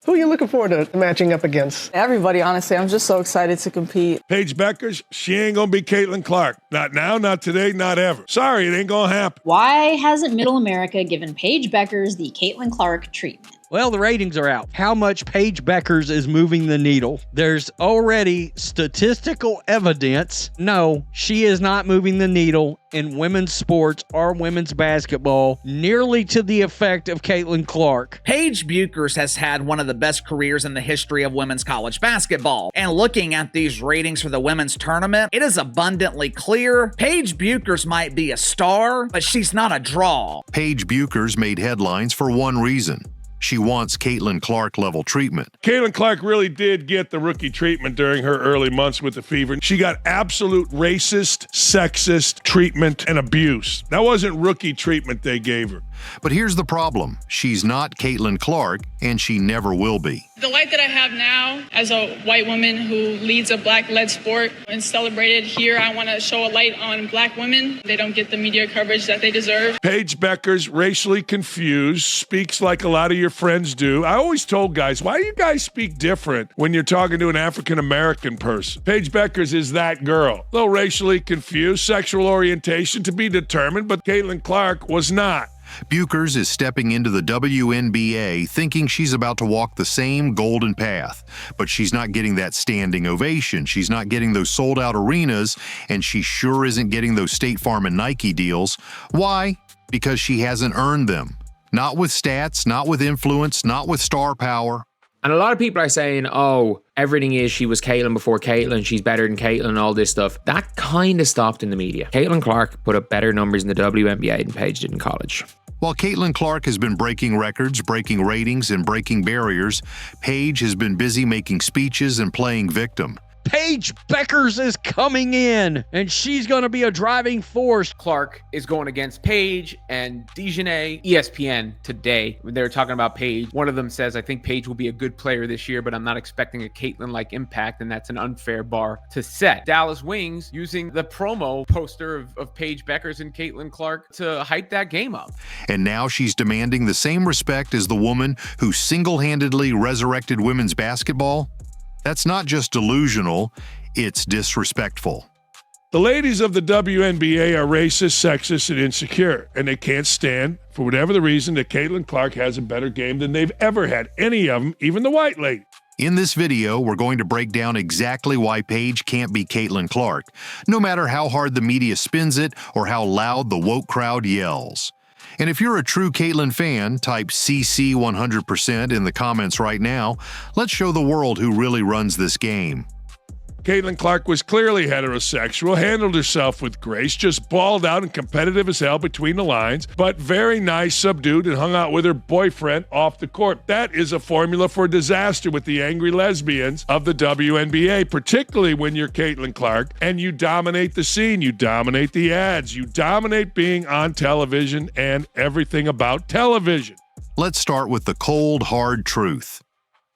Who are you looking forward to matching up against? Everybody, honestly. I'm just so excited to compete. Paige Bueckers, she ain't gonna be Caitlin Clark. Not now, not today, not ever. Sorry, it ain't gonna happen. Why hasn't Middle America given Paige Bueckers the Caitlin Clark treatment? Well, the ratings are out. How much Paige Bueckers is moving the needle? There's already statistical evidence. No, she is not moving the needle in women's sports or women's basketball nearly to the effect of Caitlin Clark. Paige Bueckers has had one of the best careers in the history of women's college basketball. And looking at these ratings for the women's tournament, it is abundantly clear Paige Bueckers might be a star, but she's not a draw. Paige Bueckers made headlines for one reason. She wants Caitlin Clark-level treatment. Caitlin Clark really did get the rookie treatment during her early months with the Fever. She got absolute racist, sexist treatment and abuse. That wasn't rookie treatment they gave her. But here's the problem. She's not Caitlin Clark, and she never will be. The life that I have now as a white woman who leads a black-led sport and celebrated here, I want to show a light on black women. They don't get the media coverage that they deserve. Paige Bueckers, racially confused, speaks like a lot of your friends do. I always told guys, why do you guys speak different when you're talking to an African-American person? Paige Bueckers is that girl. A little racially confused, sexual orientation to be determined, but Caitlin Clark was not. Bueckers is stepping into the WNBA thinking she's about to walk the same golden path, but she's not getting that standing ovation. She's not getting those sold-out arenas, and she sure isn't getting those State Farm and Nike deals. Why? Because she hasn't earned them. Not with stats, not with influence, not with star power. And a lot of people are saying, oh, everything is she was Caitlin before Caitlin, she's better than Caitlin, all this stuff. That kind of stopped in the media. Caitlin Clark put up better numbers in the WNBA than Paige did in college. While Caitlin Clark has been breaking records, breaking ratings, and breaking barriers, Paige has been busy making speeches and playing victim. Paige Bueckers is coming in, and she's going to be a driving force. Clark is going against Paige and Dejanay. ESPN today, when they were talking about Paige, one of them says, I think Paige will be a good player this year, but I'm not expecting a Caitlin-like impact, and that's an unfair bar to set. Dallas Wings using the promo poster of Paige Bueckers and Caitlin Clark to hype that game up. And now she's demanding the same respect as the woman who single-handedly resurrected women's basketball. That's not just delusional, it's disrespectful. The ladies of the WNBA are racist, sexist, and insecure, and they can't stand, for whatever the reason, that Caitlin Clark has a better game than they've ever had, any of them, even the white lady. In this video, we're going to break down exactly why Paige can't be Caitlin Clark, no matter how hard the media spins it or how loud the woke crowd yells. And if you're a true Caitlin fan, type CC 100% in the comments right now. Let's show the world who really runs this game. Caitlin Clark was clearly heterosexual, handled herself with grace, just balled out and competitive as hell between the lines, but very nice, subdued, and hung out with her boyfriend off the court. That is a formula for disaster with the angry lesbians of the WNBA, particularly when you're Caitlin Clark and you dominate the scene, you dominate the ads, you dominate being on television and everything about television. Let's start with the cold, hard truth.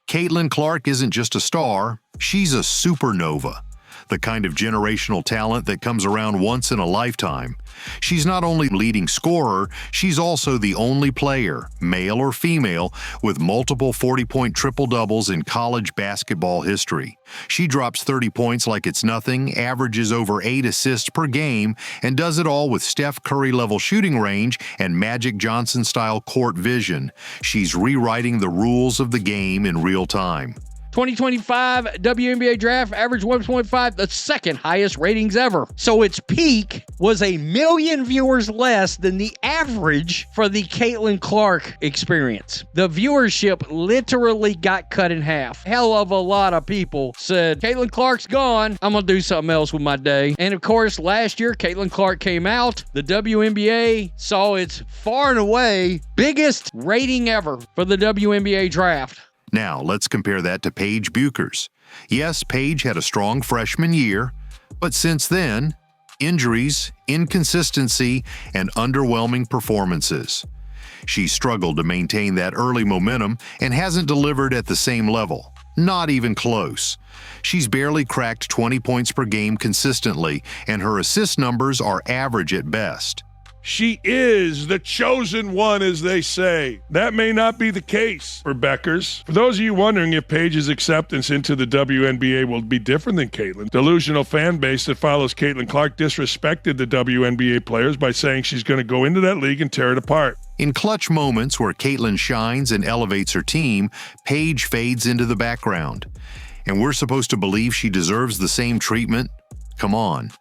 Caitlin Clark isn't just a star, she's a supernova, the kind of generational talent that comes around once in a lifetime. She's not only leading scorer, she's also the only player, male or female, with multiple 40-point triple-doubles in college basketball history. She drops 30 points like it's nothing, averages over 8 assists per game, and does it all with Steph Curry-level shooting range and Magic Johnson-style court vision. She's rewriting the rules of the game in real time. 2025 WNBA draft averaged 1.5, the second highest ratings ever. So its peak was 1 million viewers less than the average for the Caitlin Clark experience. The viewership literally got cut in half. Hell of a lot of people said, Caitlin Clark's gone, I'm gonna do something else with my day. And of course, last year, Caitlin Clark came out. The WNBA saw its far and away biggest rating ever for the WNBA draft. Now, let's compare that to Paige Bueckers. Yes, Paige had a strong freshman year, but since then, injuries, inconsistency, and underwhelming performances. She struggled to maintain that early momentum and hasn't delivered at the same level. Not even close. She's barely cracked 20 points per game consistently, and her assist numbers are average at best. She is the chosen one, as they say. That may not be the case for Bueckers. For those of you wondering if Paige's acceptance into the WNBA will be different than Caitlin, delusional fan base that follows Caitlin Clark disrespected the WNBA players by saying she's going to go into that league and tear it apart. In clutch moments where Caitlin shines and elevates her team, Paige fades into the background. And we're supposed to believe she deserves the same treatment? Come on.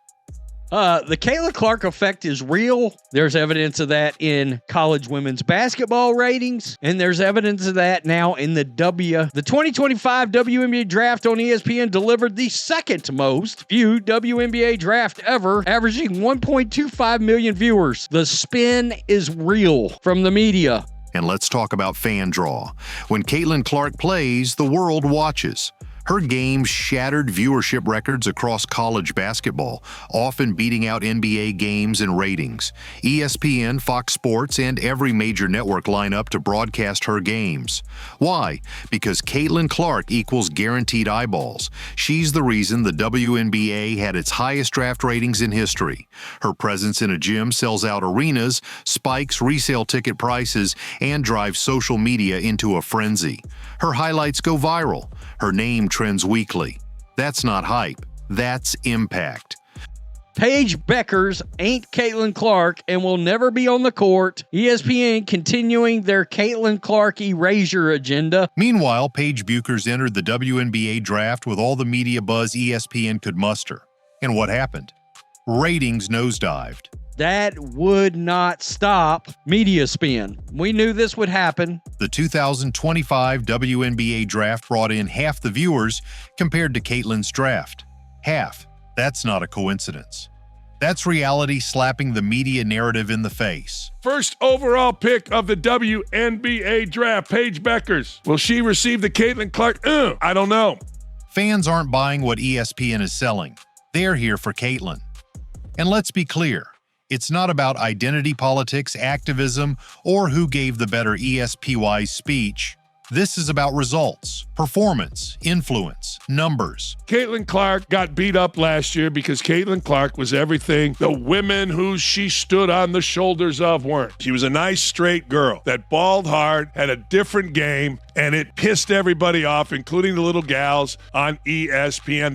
The Caitlin Clark effect is real. There's evidence of that in college women's basketball ratings, and there's evidence of that now in the 2025 WNBA draft on ESPN delivered the second most viewed WNBA draft ever, averaging 1.25 million viewers. The spin is real from the media. And let's talk about fan draw. When Caitlin Clark plays, the world watches. Her game shattered viewership records across college basketball, often beating out NBA games in ratings. ESPN, Fox Sports, and every major network line up to broadcast her games. Why? Because Caitlin Clark equals guaranteed eyeballs. She's the reason the WNBA had its highest draft ratings in history. Her presence in a gym sells out arenas, spikes resale ticket prices, and drives social media into a frenzy. Her highlights go viral. Her name trends weekly. That's not hype. That's impact. Paige Bueckers ain't Caitlin Clark and will never be on the court. ESPN continuing their Caitlin Clark erasure agenda. Meanwhile, Paige Bueckers entered the WNBA draft with all the media buzz ESPN could muster. And what happened? Ratings nosedived. That would not stop media spin. We knew this would happen. The 2025 WNBA draft brought in half the viewers compared to Caitlin's draft. Half. That's not a coincidence. That's reality slapping the media narrative in the face. First overall pick of the WNBA draft, Paige Bueckers. Will she receive the Caitlin Clark? I don't know. Fans aren't buying what ESPN is selling. They're here for Caitlin. And let's be clear. It's not about identity politics, activism, or who gave the better ESPY speech. This is about results, performance, influence, numbers. Caitlin Clark got beat up last year because Caitlin Clark was everything the women who she stood on the shoulders of weren't. She was a nice, straight girl that balled hard, had a different game, and it pissed everybody off, including the little gals on ESPN.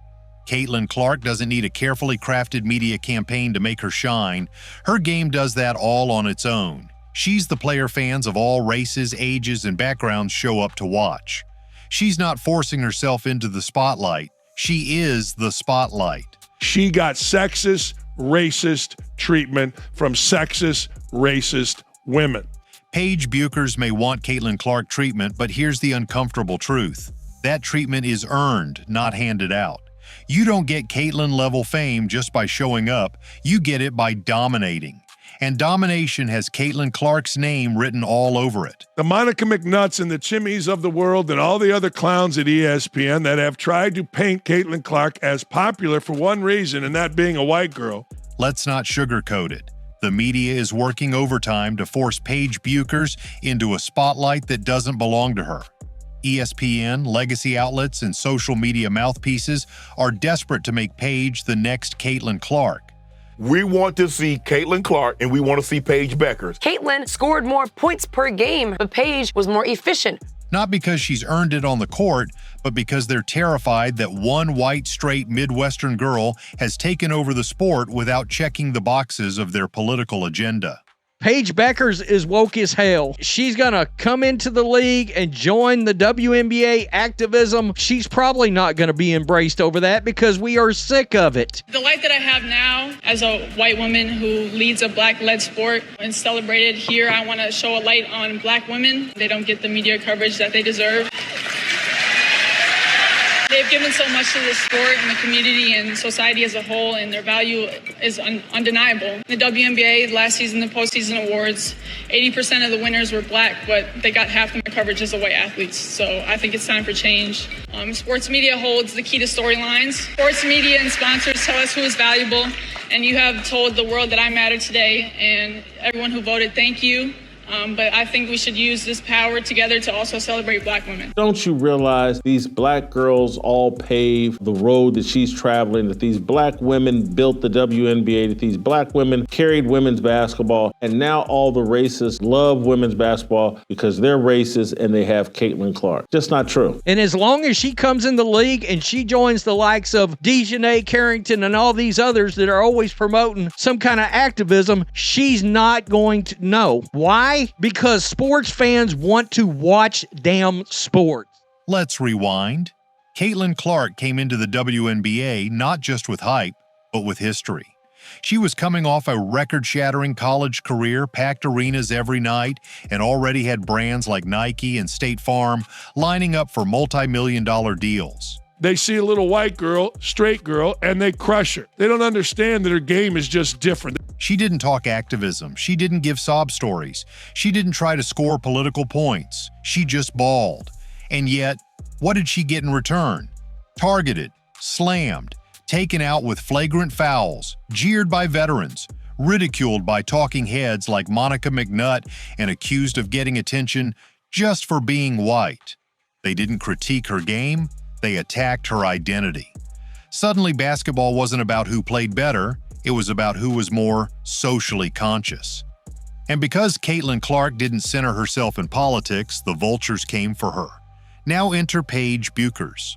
Caitlin Clark doesn't need a carefully crafted media campaign to make her shine. Her game does that all on its own. She's the player fans of all races, ages, and backgrounds show up to watch. She's not forcing herself into the spotlight. She is the spotlight. She got sexist, racist treatment from sexist, racist women. Paige Bueckers may want Caitlin Clark treatment, but here's the uncomfortable truth. That treatment is earned, not handed out. You don't get Caitlin-level fame just by showing up. You get it by dominating. And domination has Caitlin Clark's name written all over it. The Monica McNutts and the Chimmies of the world and all the other clowns at ESPN that have tried to paint Caitlin Clark as popular for one reason, and that being a white girl. Let's not sugarcoat it. The media is working overtime to force Paige Bueckers into a spotlight that doesn't belong to her. ESPN, legacy outlets, and social media mouthpieces are desperate to make Paige the next Caitlin Clark. We want to see Caitlin Clark, and we want to see Paige Bueckers. Caitlin scored more points per game, but Paige was more efficient. Not because she's earned it on the court, but because they're terrified that one white, straight Midwestern girl has taken over the sport without checking the boxes of their political agenda. Paige Bueckers is woke as hell. She's going to come into the league and join the WNBA activism. She's probably not going to be embraced over that because we are sick of it. The life that I have now as a white woman who leads a black-led sport and celebrated here, I want to show a light on black women. They don't get the media coverage that they deserve. They've given so much to the sport and the community and society as a whole, and their value is undeniable. The WNBA, last season, the postseason awards, 80% of the winners were black, but they got half the coverage as the white athletes. So I think it's time for change. Sports media holds the key to storylines. Sports media and sponsors tell us who is valuable, and you have told the world that I matter today, and everyone who voted, thank you. But I think we should use this power together to also celebrate Black women. Don't you realize these Black girls all paved the road that she's traveling, that these Black women built the WNBA, that these Black women carried women's basketball, and now all the racists love women's basketball because they're racist and they have Caitlin Clark. Just not true. And as long as she comes in the league and she joins the likes of Dejanay Carrington and all these others that are always promoting some kind of activism, she's not going to know. Why? Because sports fans want to watch damn sports. Let's rewind. Caitlin Clark came into the WNBA not just with hype, but with history. She was coming off a record-shattering college career, packed arenas every night, and already had brands like Nike and State Farm lining up for multi-million-dollar deals. They see a little white girl, straight girl, and they crush her. They don't understand that her game is just different. She didn't talk activism. She didn't give sob stories. She didn't try to score political points. She just balled. And yet, what did she get in return? Targeted, slammed, taken out with flagrant fouls, jeered by veterans, ridiculed by talking heads like Monica McNutt, and accused of getting attention just for being white. They didn't critique her game. They attacked her identity. Suddenly, basketball wasn't about who played better, it was about who was more socially conscious. And because Caitlin Clark didn't center herself in politics, the vultures came for her. Now enter Paige Bueckers.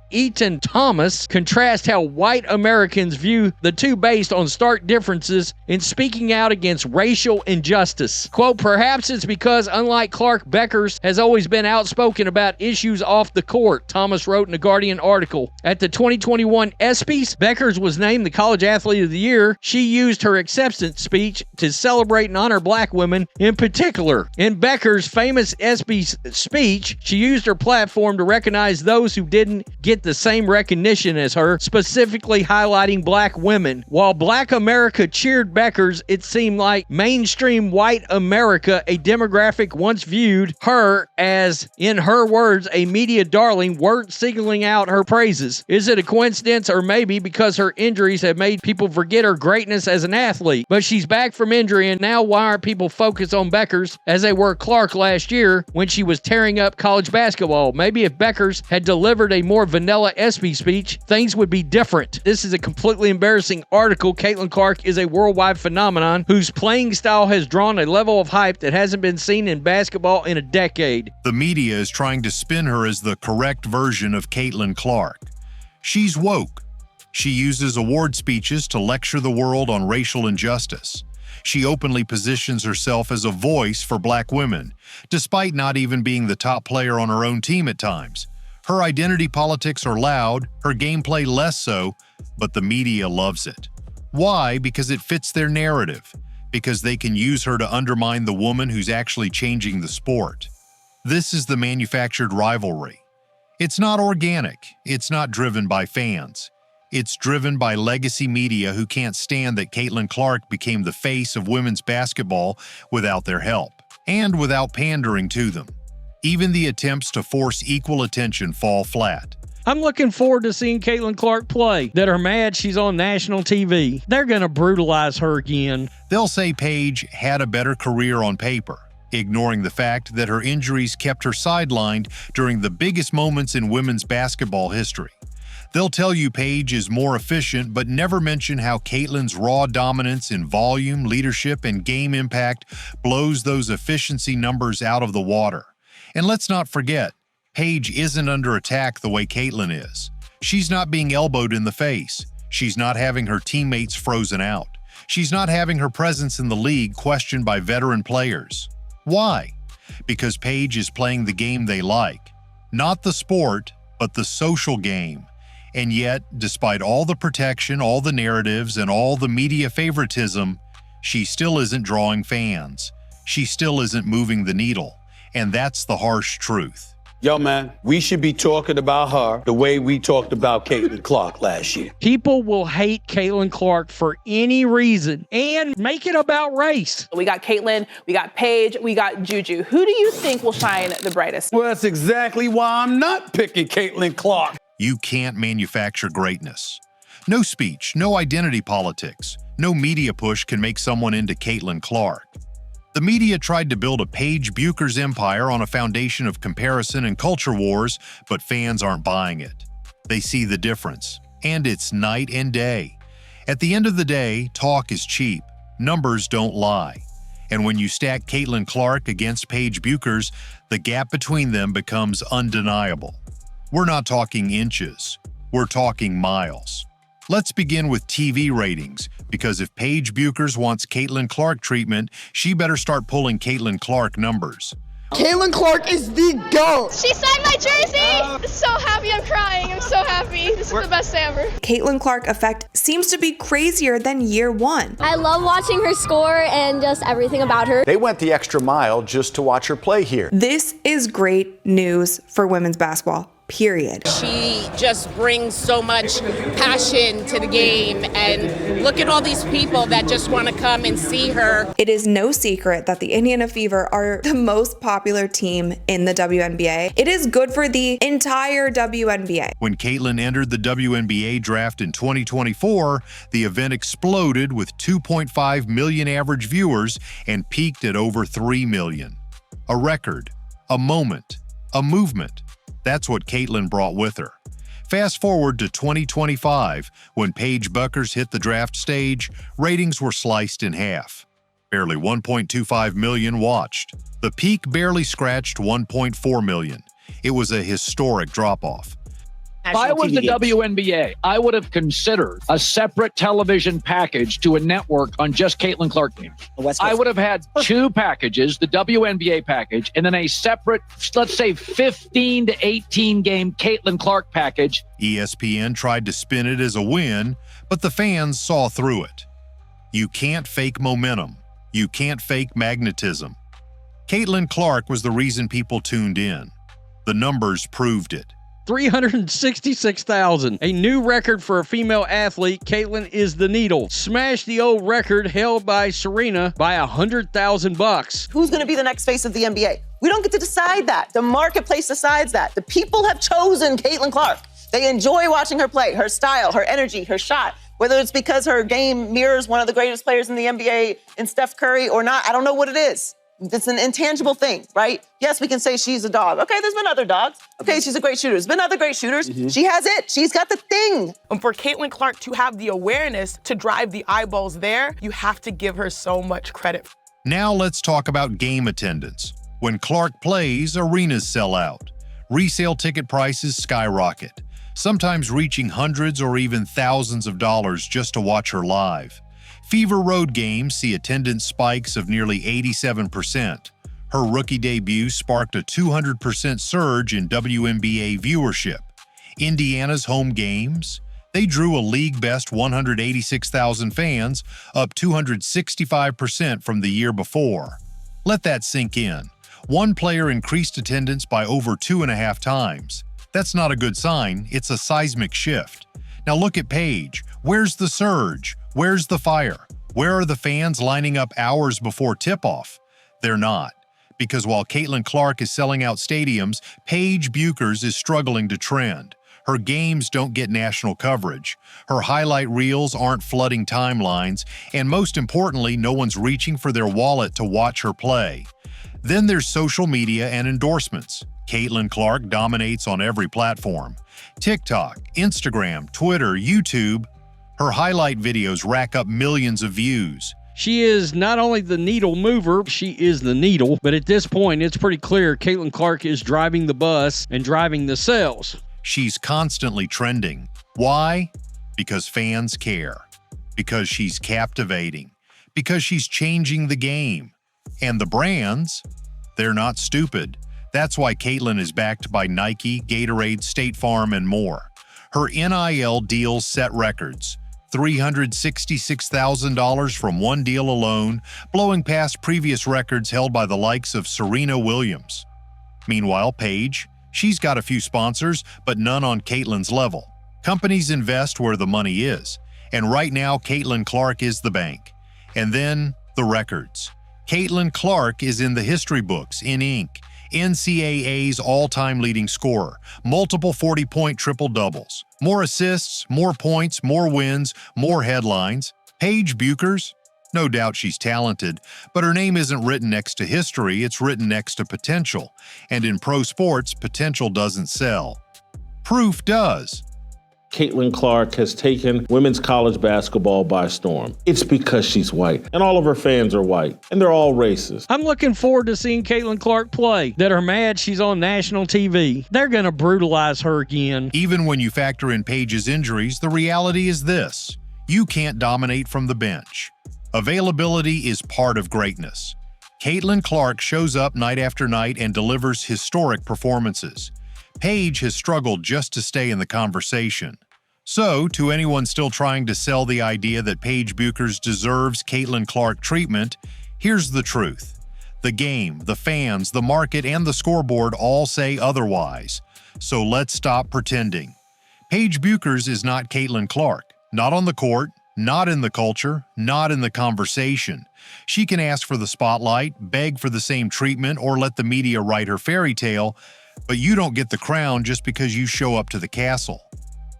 Eaton Thomas contrasts how white Americans view the two based on stark differences in speaking out against racial injustice. Quote, perhaps it's because, unlike Clark, Bueckers has always been outspoken about issues off the court, Thomas wrote in a Guardian article. At the 2021 ESPYs, Bueckers was named the College Athlete of the Year. She used her acceptance speech to celebrate and honor Black women in particular. In Bueckers' famous ESPYs speech, she used her platform to recognize those who didn't get the same recognition as her, specifically highlighting Black women. While Black America cheered Bueckers, it seemed like mainstream white America, a demographic once viewed her as, in her words, a media darling, weren't signaling out her praises. Is it a coincidence, or maybe because her injuries have made people forget her greatness as an athlete? But she's back from injury, and now why aren't people focused on Bueckers as they were Clark last year when she was tearing up college basketball? Maybe if Bueckers had delivered a more vanilla ESPY speech, things would be different. This is a completely embarrassing article. Caitlin Clark is a worldwide phenomenon whose playing style has drawn a level of hype that hasn't been seen in basketball in a decade. The media is trying to spin her as the correct version of Caitlin Clark. She's woke. She uses award speeches to lecture the world on racial injustice. She openly positions herself as a voice for Black women, despite not even being the top player on her own team at times. Her identity politics are loud, her gameplay less so, but the media loves it. Why? Because it fits their narrative. Because they can use her to undermine the woman who's actually changing the sport. This is the manufactured rivalry. It's not organic. It's not driven by fans. It's driven by legacy media who can't stand that Caitlin Clark became the face of women's basketball without their help, and without pandering to them. Even the attempts to force equal attention fall flat. I'm looking forward to seeing Caitlin Clark play. That are mad she's on national TV. They're going to brutalize her again. They'll say Paige had a better career on paper, ignoring the fact that her injuries kept her sidelined during the biggest moments in women's basketball history. They'll tell you Paige is more efficient, but never mention how Caitlin's raw dominance in volume, leadership, and game impact blows those efficiency numbers out of the water. And let's not forget, Paige isn't under attack the way Caitlin is. She's not being elbowed in the face. She's not having her teammates frozen out. She's not having her presence in the league questioned by veteran players. Why? Because Paige is playing the game they like. Not the sport, but the social game. And yet, despite all the protection, all the narratives, and all the media favoritism, she still isn't drawing fans. She still isn't moving the needle. And that's the harsh truth. Yo, man, we should be talking about her the way we talked about Caitlin Clark last year. People will hate Caitlin Clark for any reason and make it about race. We got Caitlin, we got Paige, we got Juju. Who do you think will shine the brightest? Well, that's exactly why I'm not picking Caitlin Clark. You can't manufacture greatness. No speech, no identity politics, no media push can make someone into Caitlin Clark. The media tried to build a Paige Bueckers empire on a foundation of comparison and culture wars, but fans aren't buying it. They see the difference, and it's night and day. At the end of the day, talk is cheap. Numbers don't lie. And when you stack Caitlin Clark against Paige Bueckers, the gap between them becomes undeniable. We're not talking inches. We're talking miles. Let's begin with TV ratings, because if Paige Bueckers wants Caitlin Clark treatment, she better start pulling Caitlin Clark numbers. Caitlin Clark is the GOAT. She signed my jersey. I'm so happy. I'm crying. I'm so happy. This is the best day ever. Caitlin Clark effect seems to be crazier than year one. I love watching her score and just everything about her. They went the extra mile just to watch her play here. This is great news for women's basketball. Period. She just brings so much passion to the game, and look at all these people that just want to come and see her. It is no secret that the Indiana Fever are the most popular team in the WNBA. It is good for the entire WNBA. When Caitlin entered the WNBA draft in 2024, the event exploded with 2.5 million average viewers and peaked at over 3 million. A record, a moment, a movement. That's what Caitlin brought with her. Fast forward to 2025, when Paige Bueckers hit the draft stage, ratings were sliced in half. Barely 1.25 million watched. The peak barely scratched 1.4 million. It was a historic drop-off. If I was the WNBA, I would have considered a separate television package to a network on just Caitlin Clark games. I would have had two packages, the WNBA package, and then a separate, let's say 15 to 18 game Caitlin Clark package. ESPN tried to spin it as a win, but the fans saw through it. You can't fake momentum. You can't fake magnetism. Caitlin Clark was the reason people tuned in. The numbers proved it. 366,000. A new record for a female athlete. Caitlin is the needle. Smashed the old record held by Serena by $100,000. Who's going to be the next face of the NBA? We don't get to decide that. The marketplace decides that. The people have chosen Caitlin Clark. They enjoy watching her play, her style, her energy, her shot. Whether it's because her game mirrors one of the greatest players in the NBA in Steph Curry or not, I don't know what it is. It's an intangible thing, right? Yes, we can say she's a dog. Okay, there's been other dogs. Okay, she's a great shooter. There's been other great shooters. She has it. She's got the thing. And for Caitlin Clark to have the awareness to drive the eyeballs there, you have to give her so much credit. Now let's talk about game attendance. When Clark plays, arenas sell out. Resale ticket prices skyrocket, sometimes reaching hundreds or even thousands of dollars just to watch her live. Fever road games see attendance spikes of nearly 87%. Her rookie debut sparked a 200% surge in WNBA viewership. Indiana's home games, they drew a league-best 186,000 fans, up 265% from the year before. Let that sink in. One player increased attendance by over 2.5 times. That's not a good sign, it's a seismic shift. Now look at Paige. Where's the surge? Where's the fire? Where are the fans lining up hours before tip-off? They're not. Because while Caitlin Clark is selling out stadiums, Paige Bueckers is struggling to trend. Her games don't get national coverage. Her highlight reels aren't flooding timelines, and most importantly, no one's reaching for their wallet to watch her play. Then there's social media and endorsements. Caitlin Clark dominates on every platform. TikTok, Instagram, Twitter, YouTube. Her highlight videos rack up millions of views. She is not only the needle mover, she is the needle, but at this point, it's pretty clear Caitlin Clark is driving the bus and driving the sales. She's constantly trending. Why? Because fans care. Because she's captivating. Because she's changing the game. And the brands, they're not stupid. That's why Caitlin is backed by Nike, Gatorade, State Farm, and more. Her NIL deals set records. $366,000 from one deal alone, blowing past previous records held by the likes of Serena Williams. Meanwhile, Paige, she's got a few sponsors, but none on Caitlin's level. Companies invest where the money is, and right now Caitlin Clark is the bank. And then, the records. Caitlin Clark is in the history books in ink. NCAA's all-time leading scorer, multiple 40-point triple-doubles. More assists, more points, more wins, more headlines. Paige Bueckers, No doubt she's talented, but her name isn't written next to history, it's written next to potential. And in pro sports, potential doesn't sell. Proof does. Caitlin Clark has taken women's college basketball by storm. It's because she's white, and all of her fans are white, and they're all racist. I'm looking forward to seeing Caitlin Clark play, that are mad she's on national TV. They're going to brutalize her again. Even when you factor in Paige's injuries, the reality is this: you can't dominate from the bench. Availability is part of greatness. Caitlin Clark shows up night after night and delivers historic performances. Paige has struggled just to stay in the conversation. So, to anyone still trying to sell the idea that Paige Bueckers deserves Caitlin Clark treatment, here's the truth. The game, the fans, the market, and the scoreboard all say otherwise. So let's stop pretending. Paige Bueckers is not Caitlin Clark. Not on the court, not in the culture, not in the conversation. She can ask for the spotlight, beg for the same treatment, or let the media write her fairy tale, but you don't get the crown just because you show up to the castle.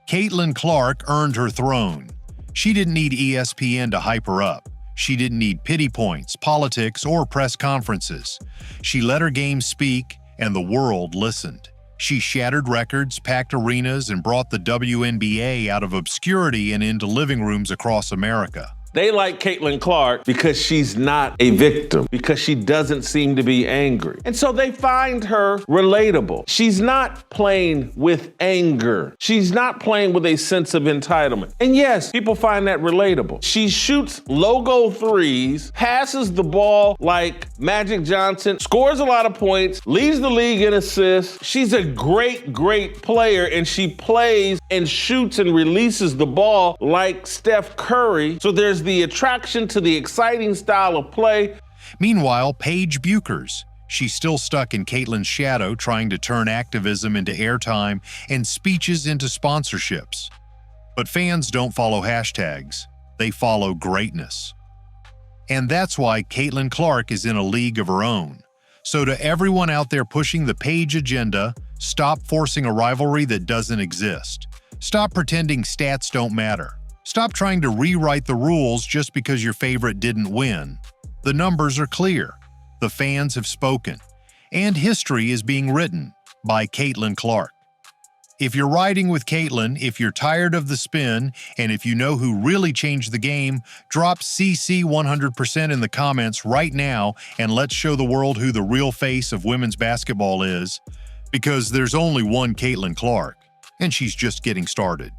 Caitlin Clark earned her throne. She didn't need ESPN to hype her up. She didn't need pity points, politics, or press conferences. She let her game speak, and the world listened. She shattered records, packed arenas, and brought the WNBA out of obscurity and into living rooms across America. They like Caitlin Clark because she's not a victim, because she doesn't seem to be angry. And so they find her relatable. She's not playing with anger. She's not playing with a sense of entitlement. And yes, people find that relatable. She shoots logo threes, passes the ball like Magic Johnson, scores a lot of points, leads the league in assists. She's a great, great player, and she plays and shoots and releases the ball like Steph Curry. So there's the attraction to the exciting style of play. Meanwhile, Paige Bueckers, she's still stuck in Caitlin's shadow, trying to turn activism into airtime and speeches into sponsorships. But fans don't follow hashtags, they follow greatness. And that's why Caitlin Clark is in a league of her own. So to everyone out there pushing the Paige agenda, stop forcing a rivalry that doesn't exist. Stop pretending stats don't matter. Stop trying to rewrite the rules just because your favorite didn't win. The numbers are clear. The fans have spoken. And history is being written by Caitlin Clark. If you're riding with Caitlin, if you're tired of the spin, and if you know who really changed the game, drop CC 100% in the comments right now and let's show the world who the real face of women's basketball is. Because there's only one Caitlin Clark, and she's just getting started.